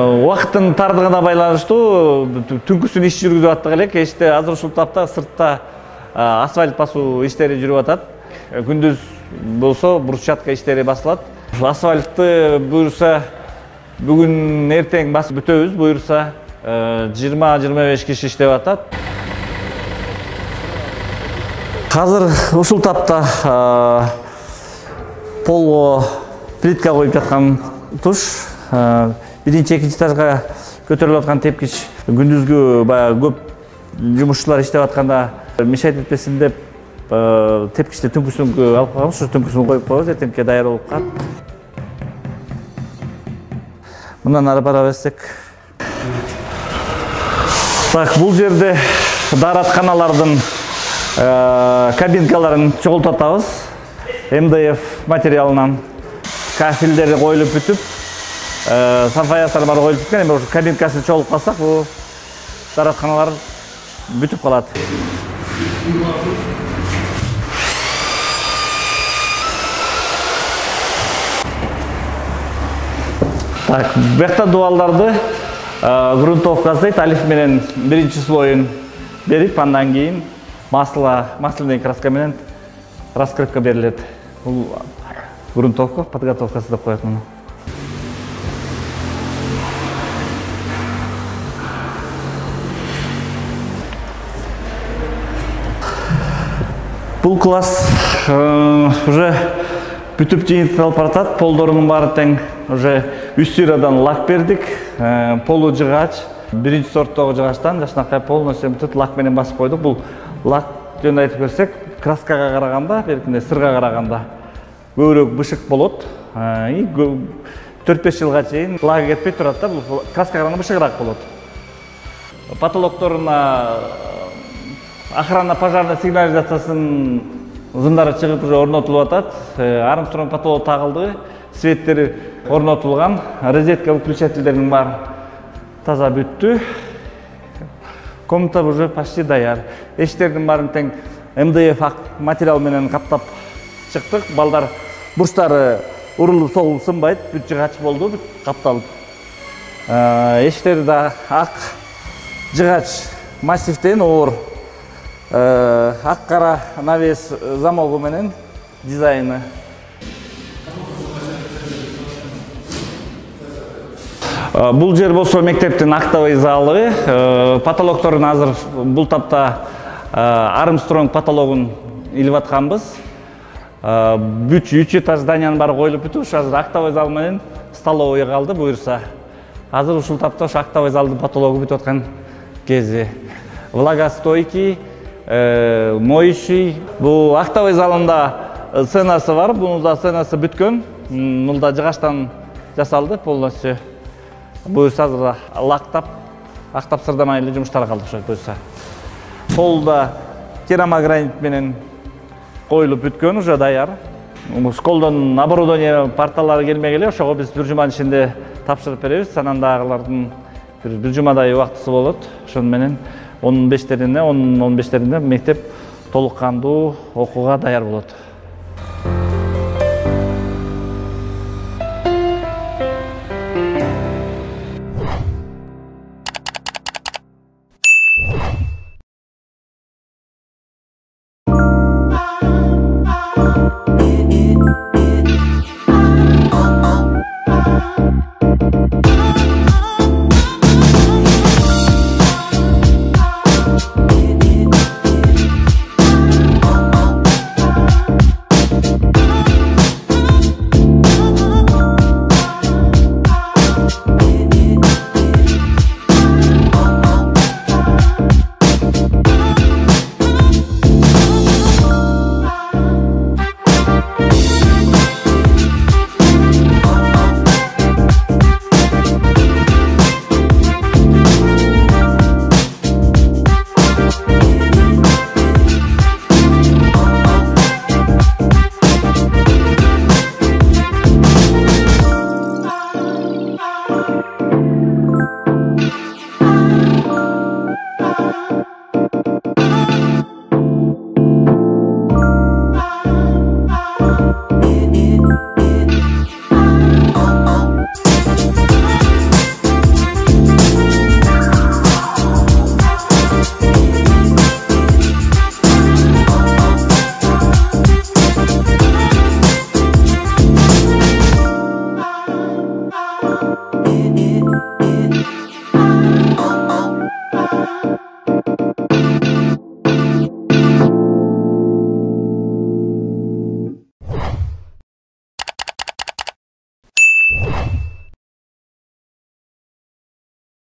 Убакыттын тардыгына байланыштуу түнкүсүн иш жүргүзүп аттык элек. Кечте азыр ушул тапта сыртта асфальт басуу иштери жүрүп атат. Күндүз болсо брусчатка иштери басылат. Асфальтты буюрса бүгүн эртең басып бүтөбүз. Буюрса 20-25 киши иштеп атат. Азыр ушул тапта полго плитка коюп жаткан туш. Биринчи, экинчи этажга көтөрүлүп аткан тепкич күндүзгү баягы көп жумушчулар иштеп атканда мешайт этпесин деп тепкичти түнкүсүнгө алып калганбыз. Ушу түнкүсүн коюп коебуз, эртеңке даяр болуп калат. Мындан ары бара берсек. Так, бул жерде дааратканалардын кабинкаларын чогултуп атабыз. МДФ материалынан кафелдери коюлуп бүтүп, санфаястар бар коюлуп бүткөн. Эми ушу кабинкасы чогулуп калсак, бул дааратканалар бүтүп калат. Так, бuyakta дубалдарды грунтовка жасайт. Алиф менен биринчи слоюн берип, андан кийин масляный краска менен раскрытка берилет. Бул грунтовка подготовкасы деп коет муну. Бул класс уже бүтүп жыйынтылып баратат. Полдорунун баары тең, уже үстүрадан лак бердик. Полу жыгач, биринчи сорттогу жыгачтан жакшынакай полностью бүтүп лак менен басып койдук. Бул лак жөнүндө айтып берсек, краскага караганда, беркинде сырга караганда көбүрөөк бышык болот. 4-5 жылга чейин лак кетпей турат да, бул краскага караганда бышыгыраак болот. Потолокторуна охрана пожарный сигнализациясынын зымдары чыгып уже орнотулуп атат. Армстронг потолок тагылды, светтери орнотулган, розетка выключательдеринин баары таза бүттү. Комната уже почти даяр. Эшиктердин баарын тең МДФ материал менен каптап чыктык. Балдар бурчтары урулуп согулуп сынбайт, бүт жыгач болду, бүт капталып. Эшиктери да ак жыгач массивден оор. Ак кара навес замогу менен дизайны. Бул жер болсо мектептин актовый залы. Потолокторун азыр бул тапта Армстронг потологун илип атканбыз. Бүт 3 этаж зданиянын баары коюлуп бүтүп, азыр актовый зал менен столовый калды. Буюрса азыр ушул тапта ошо актовый залдын потологу бүтүп аткан кези. Влагостойкий, моющий. Бул актовый залында сценасы бар. Бунун да сценасы бүткөн. Мында жыгачтан жасалды полностью. Буюрса азыр лактап, актап сырдамай эле жумуштар калды ошо буюрса. Полда керамогранит менен коюлуп бүткөн, уже даяр. Школдон оборудование парталары келмей эле, ошого биз бир жуманын ичинде тапшырып беребиз. Анан дагылардын бир жумадай убактысы болот. Ошон менен 15-теринде мектеп толук кандуу окууга даяр болот. Yeah.